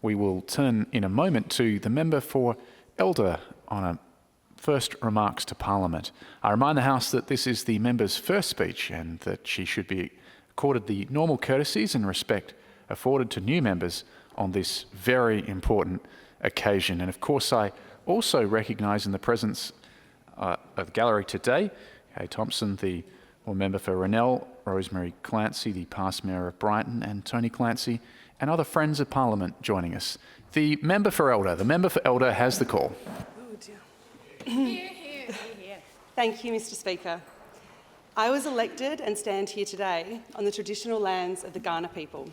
We will turn in a moment to the member for Elder on a first remarks to Parliament. I remind the House that this is the member's first speech and that she should be accorded the normal courtesies and respect afforded to new members on this very important occasion. And of course, I also recognise in the presence of the gallery today, Kay Thompson, the member for Renell, Rosemary Clancy, the past Mayor of Brighton, and Tony Clancy, and other friends of Parliament joining us. The member for Elder has the call. Oh dear. Thank you, Mr. Speaker. I was elected and stand here today on the traditional lands of the Kaurna people,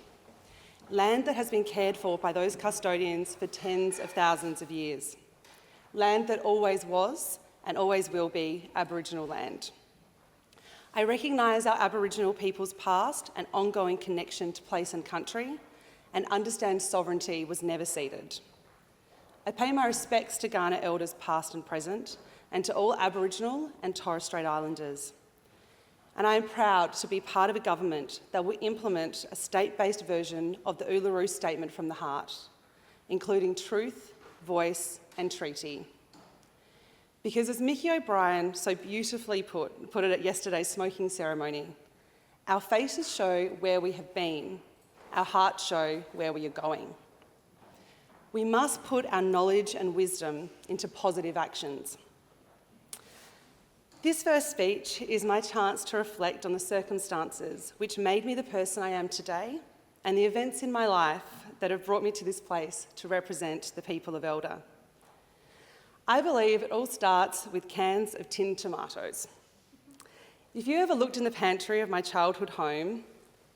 land that has been cared for by those custodians for tens of thousands of years, land that always was and always will be Aboriginal land. I recognise our Aboriginal people's past and ongoing connection to place and country, and understand sovereignty was never ceded. I pay my respects to Kaurna elders past and present, and to all Aboriginal and Torres Strait Islanders. And I am proud to be part of a government that will implement a state-based version of the Uluru Statement from the Heart, including truth, voice and treaty. Because as Mickey O'Brien so beautifully put it at yesterday's smoking ceremony, our faces show where we have been, our hearts show where we are going. We must put our knowledge and wisdom into positive actions. This first speech is my chance to reflect on the circumstances which made me the person I am today and the events in my life that have brought me to this place to represent the people of Elder. I believe it all starts with cans of tinned tomatoes. If you ever looked in the pantry of my childhood home,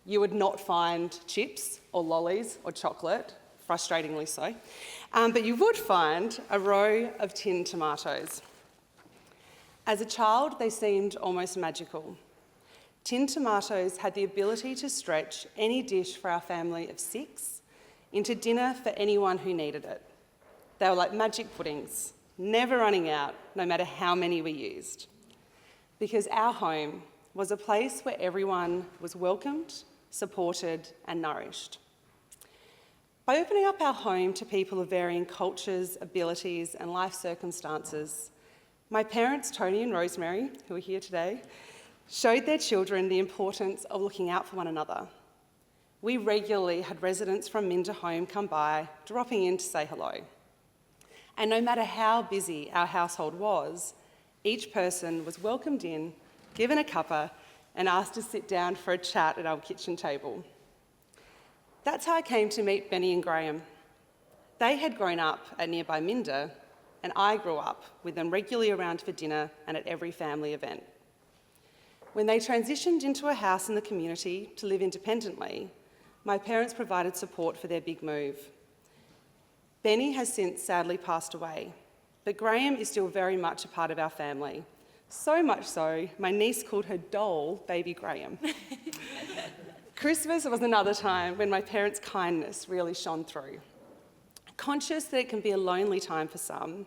you would not find chips or lollies or chocolate, frustratingly so, but you would find a row of tinned tomatoes. As a child, they seemed almost magical. Tinned tomatoes had the ability to stretch any dish for our family of 6 into dinner for anyone who needed it. They were like magic puddings, never running out, no matter how many we used. Because our home was a place where everyone was welcomed, supported and nourished. By opening up our home to people of varying cultures, abilities and life circumstances, my parents, Tony and Rosemary, who are here today, showed their children the importance of looking out for one another. We regularly had residents from Minda home come by, dropping in to say hello. And no matter how busy our household was, each person was welcomed in, given a cuppa, and asked to sit down for a chat at our kitchen table. That's how I came to meet Benny and Graham. They had grown up at nearby Minda, and I grew up with them regularly around for dinner and at every family event. When they transitioned into a house in the community to live independently, my parents provided support for their big move. Benny has since sadly passed away, but Graham is still very much a part of our family. So much so, my niece called her doll Baby Graham. Christmas was another time when my parents' kindness really shone through. Conscious that it can be a lonely time for some,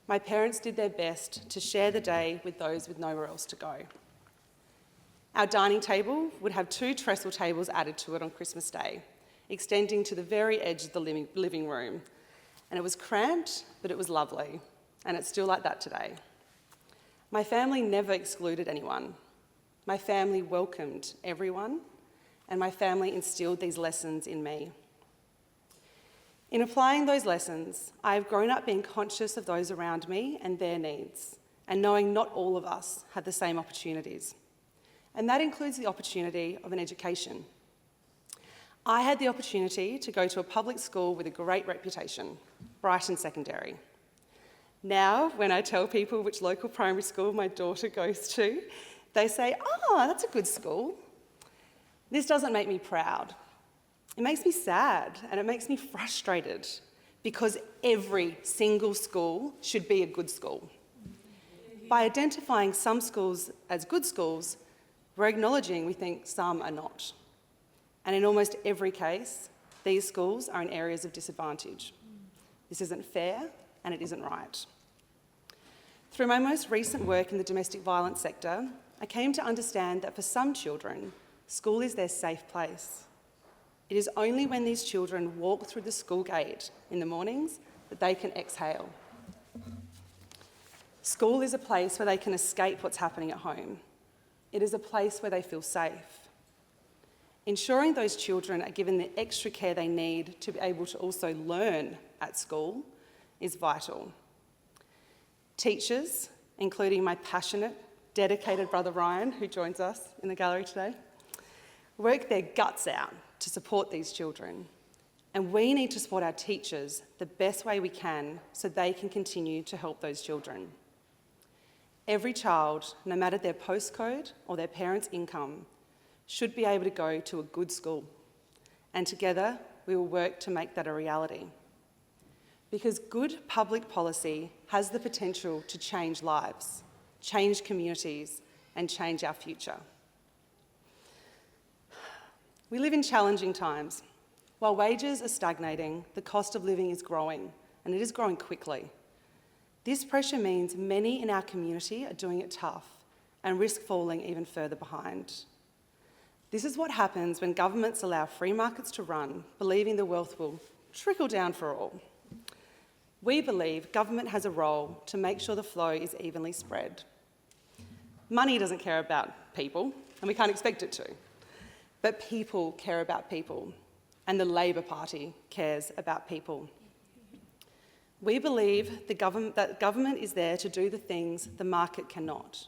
my parents did their best to share the day with those with nowhere else to go. Our dining table would have 2 trestle tables added to it on Christmas Day, extending to the very edge of the living room. And it was cramped, but it was lovely, and it's still like that today. My family never excluded anyone. My family welcomed everyone, and my family instilled these lessons in me. In applying those lessons, I have grown up being conscious of those around me and their needs, and knowing not all of us have the same opportunities. And that includes the opportunity of an education. I had the opportunity to go to a public school with a great reputation, Brighton Secondary. Now, when I tell people which local primary school my daughter goes to, they say, "Oh, that's a good school." This doesn't make me proud. It makes me sad and it makes me frustrated because every single school should be a good school. By identifying some schools as good schools, we're acknowledging we think some are not. And in almost every case, these schools are in areas of disadvantage. This isn't fair and it isn't right. Through my most recent work in the domestic violence sector, I came to understand that for some children, school is their safe place. It is only when these children walk through the school gate in the mornings that they can exhale. School is a place where they can escape what's happening at home. It is a place where they feel safe. Ensuring those children are given the extra care they need to be able to also learn at school is vital. Teachers, including my passionate, dedicated brother Ryan, who joins us in the gallery today, work their guts out to support these children. And we need to support our teachers the best way we can so they can continue to help those children. Every child, no matter their postcode or their parents' income, should be able to go to a good school. And together, we will work to make that a reality. Because good public policy has the potential to change lives, change communities, and change our future. We live in challenging times. While wages are stagnating, the cost of living is growing, and it is growing quickly. This pressure means many in our community are doing it tough and risk falling even further behind. This is what happens when governments allow free markets to run, believing the wealth will trickle down for all. We believe government has a role to make sure the flow is evenly spread. Money doesn't care about people, and we can't expect it to. But people care about people, and the Labor Party cares about people. We believe that government is there to do the things the market cannot.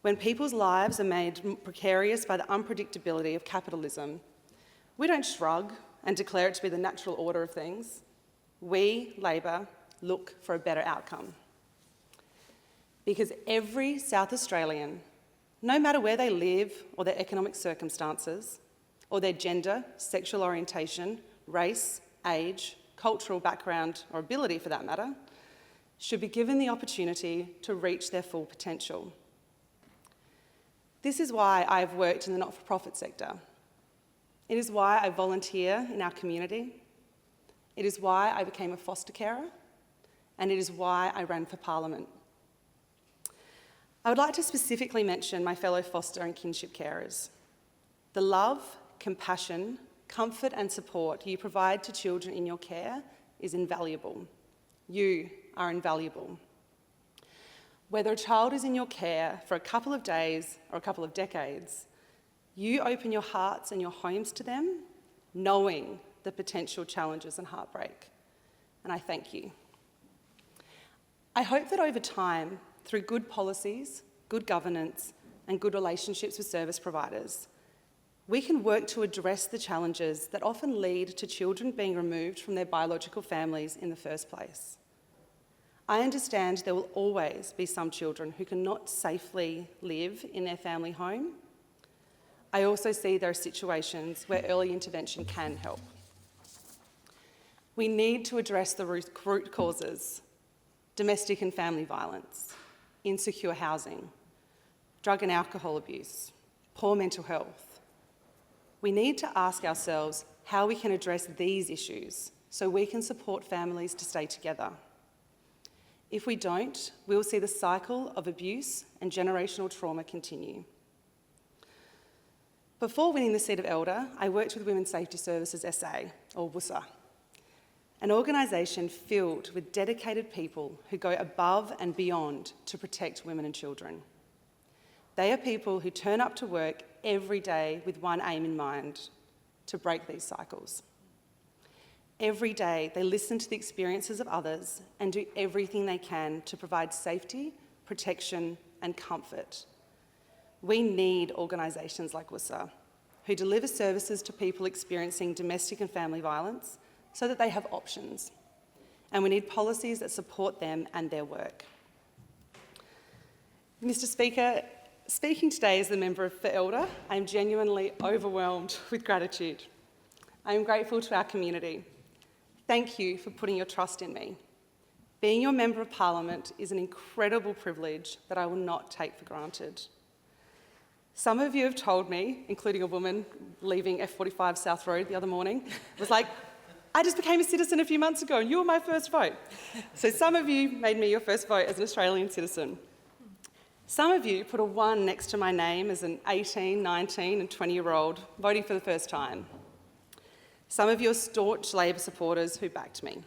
When people's lives are made precarious by the unpredictability of capitalism, we don't shrug and declare it to be the natural order of things. We, Labor, look for a better outcome. Because every South Australian, no matter where they live or their economic circumstances, or their gender, sexual orientation, race, age, cultural background, or ability for that matter, should be given the opportunity to reach their full potential. This is why I've worked in the not-for-profit sector. It is why I volunteer in our community. It is why I became a foster carer, and it is why I ran for Parliament. I would like to specifically mention my fellow foster and kinship carers. The love, compassion, comfort and support you provide to children in your care is invaluable. You are invaluable. Whether a child is in your care for a couple of days or a couple of decades, you open your hearts and your homes to them, knowing the potential challenges and heartbreak. And I thank you. I hope that over time, through good policies, good governance, and good relationships with service providers, we can work to address the challenges that often lead to children being removed from their biological families in the first place. I understand there will always be some children who cannot safely live in their family home. I also see there are situations where early intervention can help. We need to address the root causes: domestic and family violence, insecure housing, drug and alcohol abuse, poor mental health. We need to ask ourselves how we can address these issues so we can support families to stay together. If we don't, we will see the cycle of abuse and generational trauma continue. Before winning the seat of Elder, I worked with Women's Safety Services SA, or WSA, an organisation filled with dedicated people who go above and beyond to protect women and children. They are people who turn up to work every day with one aim in mind: to break these cycles. Every day, they listen to the experiences of others and do everything they can to provide safety, protection, and comfort. We need organisations like WSA, who deliver services to people experiencing domestic and family violence so that they have options. And we need policies that support them and their work. Mr. Speaker, speaking today as the member for Elder, I am genuinely overwhelmed with gratitude. I am grateful to our community. Thank you for putting your trust in me. Being your Member of Parliament is an incredible privilege that I will not take for granted. Some of you have told me, including a woman leaving F45 South Road the other morning, was like, I just became a citizen a few months ago and you were my first vote. So some of you made me your first vote as an Australian citizen. Some of you put a 1 next to my name as an 18, 19 and 20-year-old voting for the first time. Some of you are staunch Labor supporters who backed me.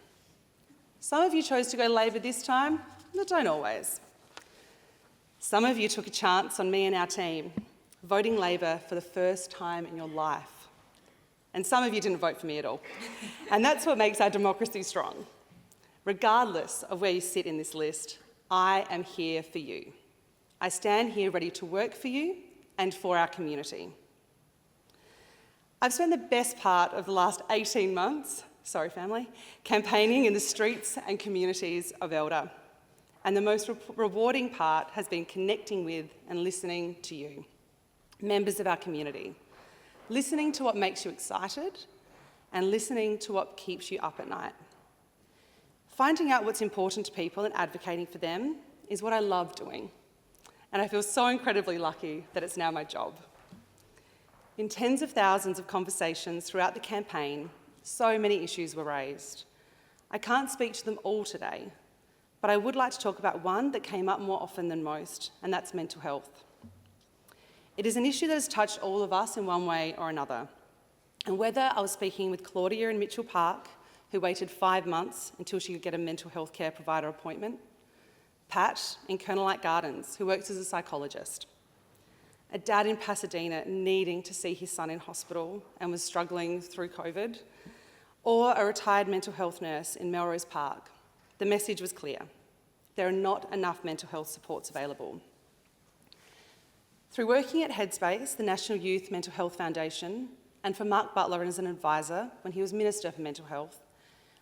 Some of you chose to go Labor this time, but don't always. Some of you took a chance on me and our team, voting Labor for the first time in your life. And some of you didn't vote for me at all. And that's what makes our democracy strong. Regardless of where you sit in this list, I am here for you. I stand here ready to work for you and for our community. I've spent the best part of the last 18 months, sorry family, campaigning in the streets and communities of Elder. And the most rewarding part has been connecting with and listening to you, members of our community. Listening to what makes you excited and listening to what keeps you up at night. Finding out what's important to people and advocating for them is what I love doing. And I feel so incredibly lucky that it's now my job. In tens of thousands of conversations throughout the campaign, so many issues were raised. I can't speak to them all today, but I would like to talk about one that came up more often than most, and that's mental health. It is an issue that has touched all of us in one way or another. And whether I was speaking with Claudia in Mitchell Park, who waited 5 months until she could get a mental health care provider appointment, Pat in Colonelite Gardens, who works as a psychologist, a dad in Pasadena needing to see his son in hospital and was struggling through COVID, or a retired mental health nurse in Melrose Park. The message was clear. There are not enough mental health supports available. Through working at Headspace, the National Youth Mental Health Foundation, and for Mark Butler as an advisor when he was Minister for Mental Health,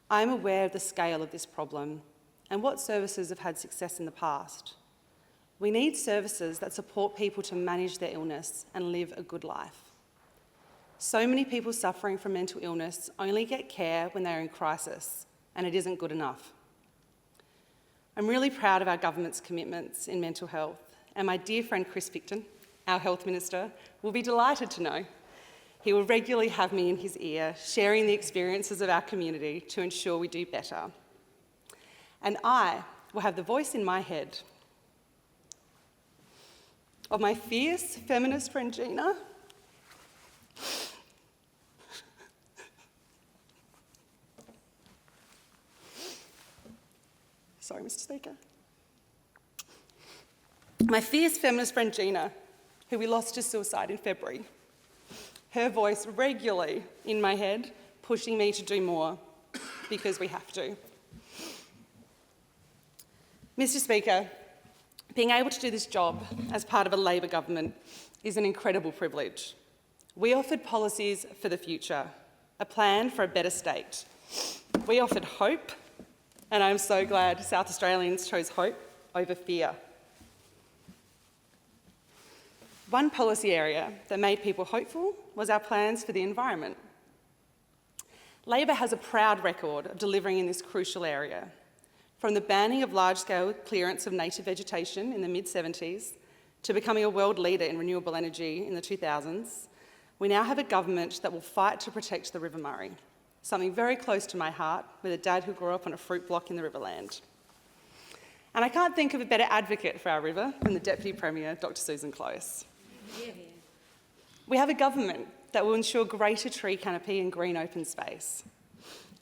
I am aware of the scale of this problem and what services have had success in the past. We need services that support people to manage their illness and live a good life. So many people suffering from mental illness only get care when they're in crisis, and it isn't good enough. I'm really proud of our government's commitments in mental health, and my dear friend Chris Picton, our Health Minister, will be delighted to know he will regularly have me in his ear, sharing the experiences of our community to ensure we do better. And I will have the voice in my head of my fierce feminist friend Gina, sorry, Mr. Speaker. My fierce feminist friend Gina, who we lost to suicide in February. Her voice regularly in my head, pushing me to do more, because we have to. Mr. Speaker, being able to do this job as part of a Labor government is an incredible privilege. We offered policies for the future, a plan for a better state. We offered hope, and I'm so glad South Australians chose hope over fear. One policy area that made people hopeful was our plans for the environment. Labor has a proud record of delivering in this crucial area. From the banning of large-scale clearance of native vegetation in the mid-70s to becoming a world leader in renewable energy in the 2000s, we now have a government that will fight to protect the River Murray, something very close to my heart with a dad who grew up on a fruit block in the Riverland. And I can't think of a better advocate for our river than the Deputy Premier, Dr. Susan Close. We have a government that will ensure greater tree canopy and green open space.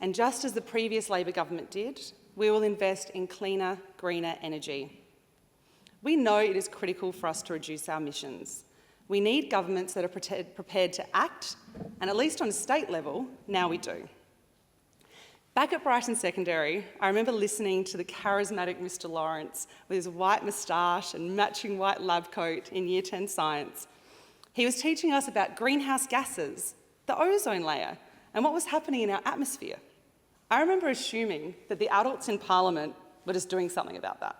And just as the previous Labor government did, we will invest in cleaner, greener energy. We know it is critical for us to reduce our emissions. We need governments that are prepared to act, and at least on a state level, now we do. Back at Brighton Secondary, I remember listening to the charismatic Mr. Lawrence with his white moustache and matching white lab coat in Year 10 Science. He was teaching us about greenhouse gases, the ozone layer, and what was happening in our atmosphere. I remember assuming that the adults in Parliament were just doing something about that.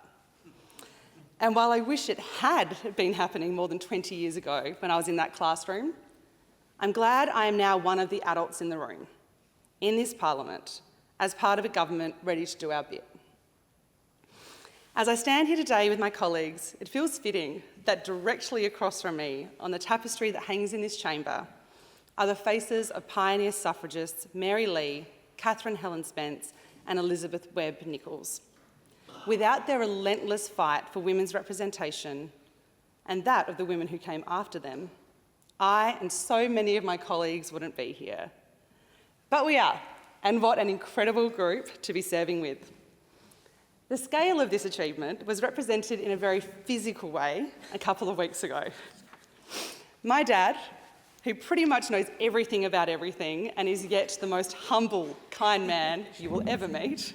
And while I wish it had been happening more than 20 years ago when I was in that classroom, I'm glad I am now one of the adults in the room, in this Parliament, as part of a government ready to do our bit. As I stand here today with my colleagues, it feels fitting that directly across from me, on the tapestry that hangs in this chamber, are the faces of pioneer suffragists Mary Lee, Catherine Helen Spence, and Elizabeth Webb Nichols. Without their relentless fight for women's representation, and that of the women who came after them, I and so many of my colleagues wouldn't be here. But we are, and what an incredible group to be serving with. The scale of this achievement was represented in a very physical way a couple of weeks ago. My dad, who pretty much knows everything about everything and is yet the most humble, kind man you will ever meet,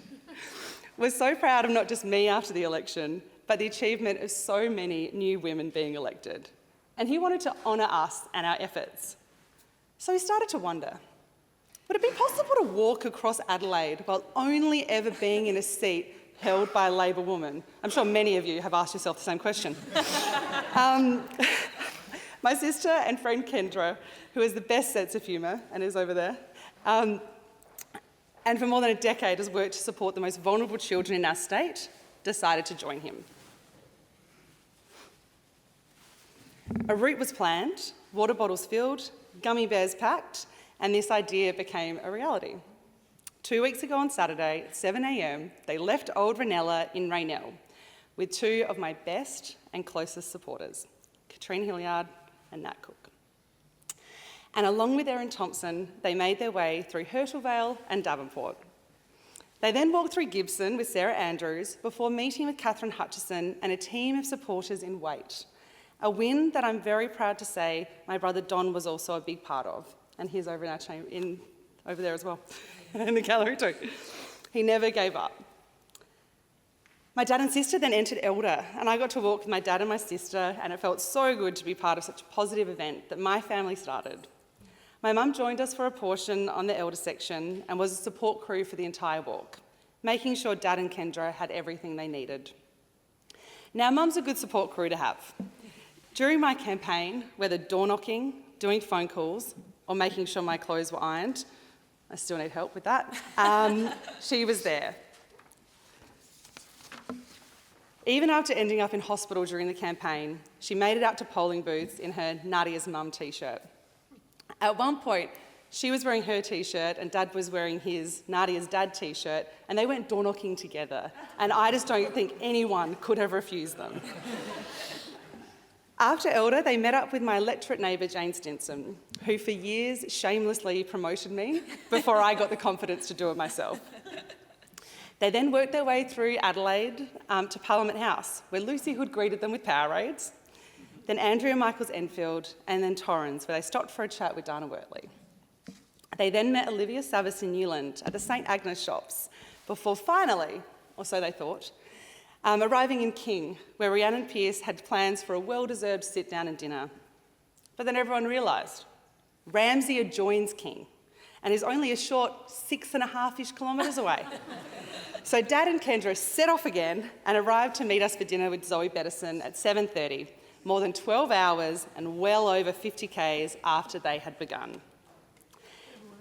was so proud of not just me after the election, but the achievement of so many new women being elected. And he wanted to honour us and our efforts. So he started to wonder, would it be possible to walk across Adelaide while only ever being in a seat held by a Labor woman? I'm sure many of you have asked yourself the same question. My sister and friend Kendra, who has the best sense of humour and is over there, and for more than a decade has worked to support the most vulnerable children in our state, decided to join him. A route was planned, water bottles filled, gummy bears packed, and this idea became a reality. 2 weeks ago on Saturday at 7 a.m, they left Old Ranella in Raynell with two of my best and closest supporters, Katrine Hilliard and Nat Cook. And along with Erin Thompson, they made their way through Hurtlevale and Davenport. They then walked through Gibson with Sarah Andrews before meeting with Catherine Hutchison and a team of supporters in Waite, a win that I'm very proud to say my brother Don was also a big part of, and he's over in our over there as well, in the gallery too. He never gave up. My dad and sister then entered Elder, and I got to walk with my dad and my sister, and it felt so good to be part of such a positive event that my family started. My mum joined us for a portion on the Elder section and was a support crew for the entire walk, making sure Dad and Kendra had everything they needed. Now, Mum's a good support crew to have. During my campaign, whether door knocking, doing phone calls, or making sure my clothes were ironed, I still need help with that, she was there. Even after ending up in hospital during the campaign, she made it out to polling booths in her Nadia's mum t-shirt. At one point, she was wearing her t-shirt and Dad was wearing his Nadia's dad t-shirt, and they went door knocking together, and I just don't think anyone could have refused them. After Elder, they met up with my electorate neighbour Jane Stinson, who for years shamelessly promoted me before I got the confidence to do it myself. They then worked their way through Adelaide to Parliament House, where Lucy Hood greeted them with Powerades, then Andrea Michaels Enfield, and then Torrens, where they stopped for a chat with Dana Wortley. They then met Olivia Savis in Newland at the St Agnes shops, before finally, or so they thought, arriving in King, where Rhiannon Pearce had plans for a well-deserved sit-down and dinner. But then everyone realised Ramsay adjoins King and is only a short 6.5-ish kilometres away. So Dad and Kendra set off again and arrived to meet us for dinner with Zoe Bettison at 7:30, more than 12 hours and well over 50 Ks after they had begun.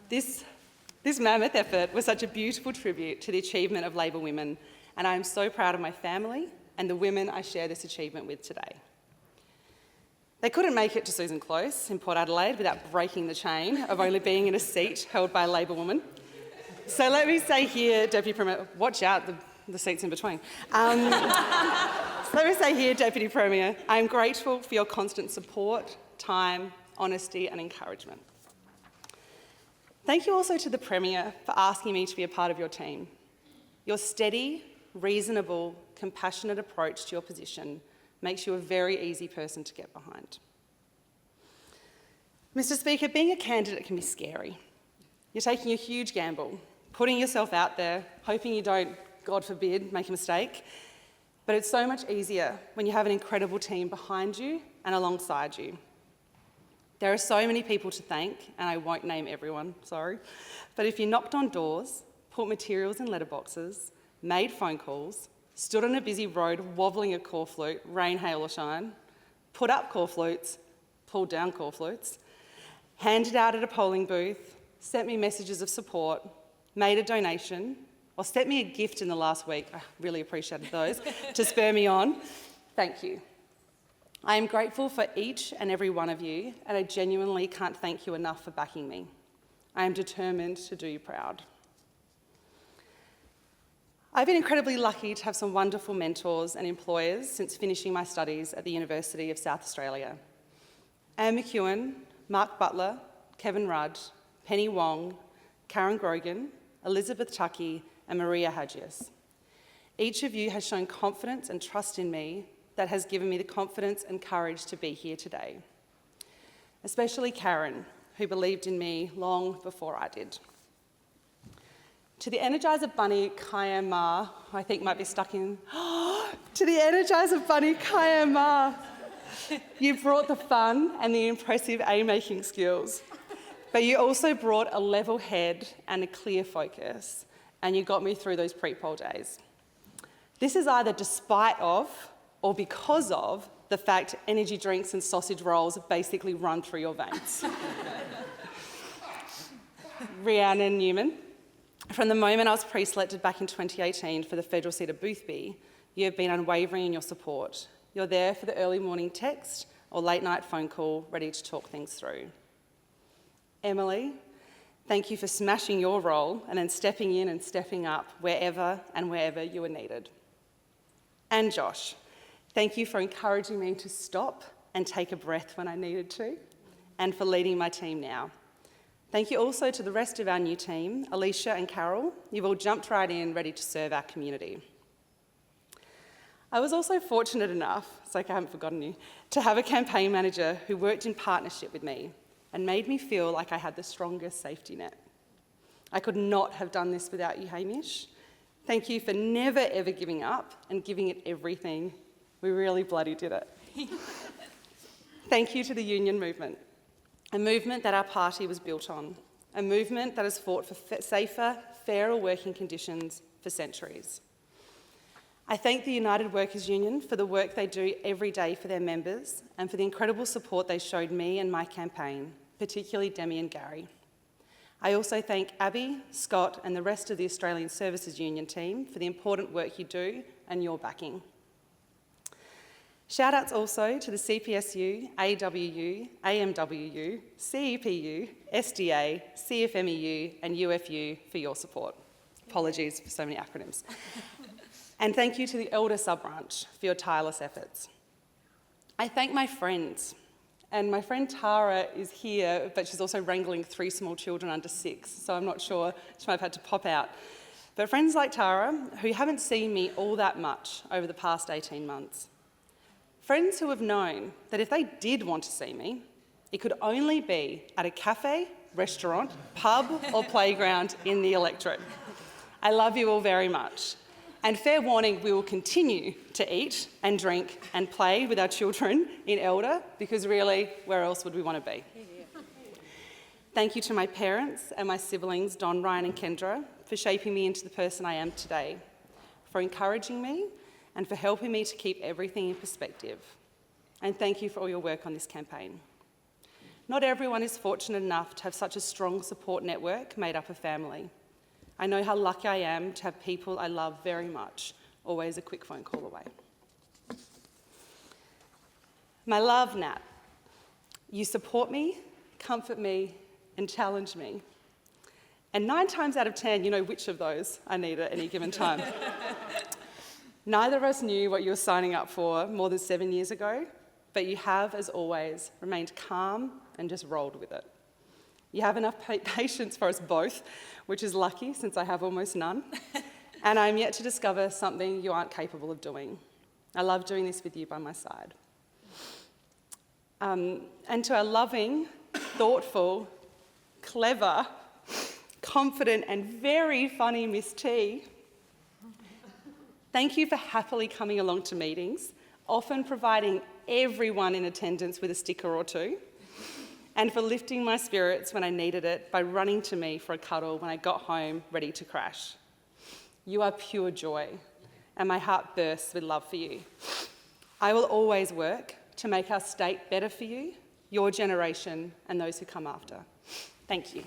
This mammoth effort was such a beautiful tribute to the achievement of Labor women, and I am so proud of my family and the women I share this achievement with today. They couldn't make it to Susan Close in Port Adelaide without breaking the chain of only being in a seat held by a Labor woman. So let me say here, Deputy Premier, watch out, the seats in between. Let me say here, Deputy Premier, I am grateful for your constant support, time, honesty and encouragement. Thank you also to the Premier for asking me to be a part of your team. Your steady, reasonable, compassionate approach to your position makes you a very easy person to get behind. Mr. Speaker, being a candidate can be scary. You're taking a huge gamble, putting yourself out there, hoping you don't, God forbid, make a mistake. But it's so much easier when you have an incredible team behind you and alongside you. There are so many people to thank, and I won't name everyone, sorry. But if you knocked on doors, put materials in letterboxes, made phone calls, stood on a busy road wobbling a corflute, rain, hail or shine, put up corflutes, pulled down corflutes, handed out at a polling booth, sent me messages of support, made a donation, or sent me a gift in the last week, I really appreciated those, to spur me on, thank you. I am grateful for each and every one of you, and I genuinely can't thank you enough for backing me. I am determined to do you proud. I've been incredibly lucky to have some wonderful mentors and employers since finishing my studies at the University of South Australia. Anne McEwen, Mark Butler, Kevin Rudd, Penny Wong, Karen Grogan, Elizabeth Tuckey, and Maria Hagius. Each of you has shown confidence and trust in me that has given me the confidence and courage to be here today. Especially Karen, who believed in me long before I did. To the Energizer Bunny Kaya Ma, who I think might be stuck in, to the Energizer Bunny Kaya Ma, you brought the fun and the impressive A-making skills, but you also brought a level head and a clear focus, and you got me through those pre-poll days. This is either despite of or because of the fact energy drinks and sausage rolls basically run through your veins. Rhiannon Newman, from the moment I was pre-selected back in 2018 for the federal seat of Boothby, you have been unwavering in your support. You're there for the early morning text or late night phone call, ready to talk things through. Emily, thank you for smashing your role and then stepping in and stepping up wherever and wherever you were needed. And Josh, thank you for encouraging me to stop and take a breath when I needed to, and for leading my team now. Thank you also to the rest of our new team, Alicia and Carol. You've all jumped right in, ready to serve our community. I was also fortunate enough, it's like I haven't forgotten you, to have a campaign manager who worked in partnership with me and made me feel like I had the strongest safety net. I could not have done this without you, Hamish. Thank you for never ever giving up and giving it everything. We really bloody did it. Thank you to the union movement, a movement that our party was built on, a movement that has fought for safer, fairer working conditions for centuries. I thank the United Workers Union for the work they do every day for their members and for the incredible support they showed me and my campaign, particularly Demi and Gary. I also thank Abby, Scott and the rest of the Australian Services Union team for the important work you do and your backing. Shout outs also to the CPSU, AWU, AMWU, CEPU, SDA, CFMEU and UFU for your support. Apologies for so many acronyms. And thank you to the Elder Sub-Branch for your tireless efforts. I thank my friends, and my friend Tara is here, but she's also wrangling 3 small children under 6, so I'm not sure, she might have had to pop out. But friends like Tara, who haven't seen me all that much over the past 18 months. Friends who have known that if they did want to see me, it could only be at a cafe, restaurant, pub or playground in the electorate. I love you all very much. And fair warning, we will continue to eat and drink and play with our children in Elder, because really, where else would we want to be? Thank you to my parents and my siblings, Don, Ryan and Kendra, for shaping me into the person I am today, for encouraging me and for helping me to keep everything in perspective. And thank you for all your work on this campaign. Not everyone is fortunate enough to have such a strong support network made up of family. I know how lucky I am to have people I love very much, always a quick phone call away. My love, Nat. You support me, comfort me, and challenge me. And 9 times out of 10, you know which of those I need at any given time. Neither of us knew what you were signing up for more than 7 years ago, but you have, as always, remained calm and just rolled with it. You have enough patience for us both, which is lucky since I have almost none. And I'm yet to discover something you aren't capable of doing. I love doing this with you by my side. And to our loving, thoughtful, clever, confident and very funny Miss T, thank you for happily coming along to meetings, often providing everyone in attendance with a sticker or 2, and for lifting my spirits when I needed it by running to me for a cuddle when I got home ready to crash. You are pure joy, and my heart bursts with love for you. I will always work to make our state better for you, your generation, and those who come after. Thank you.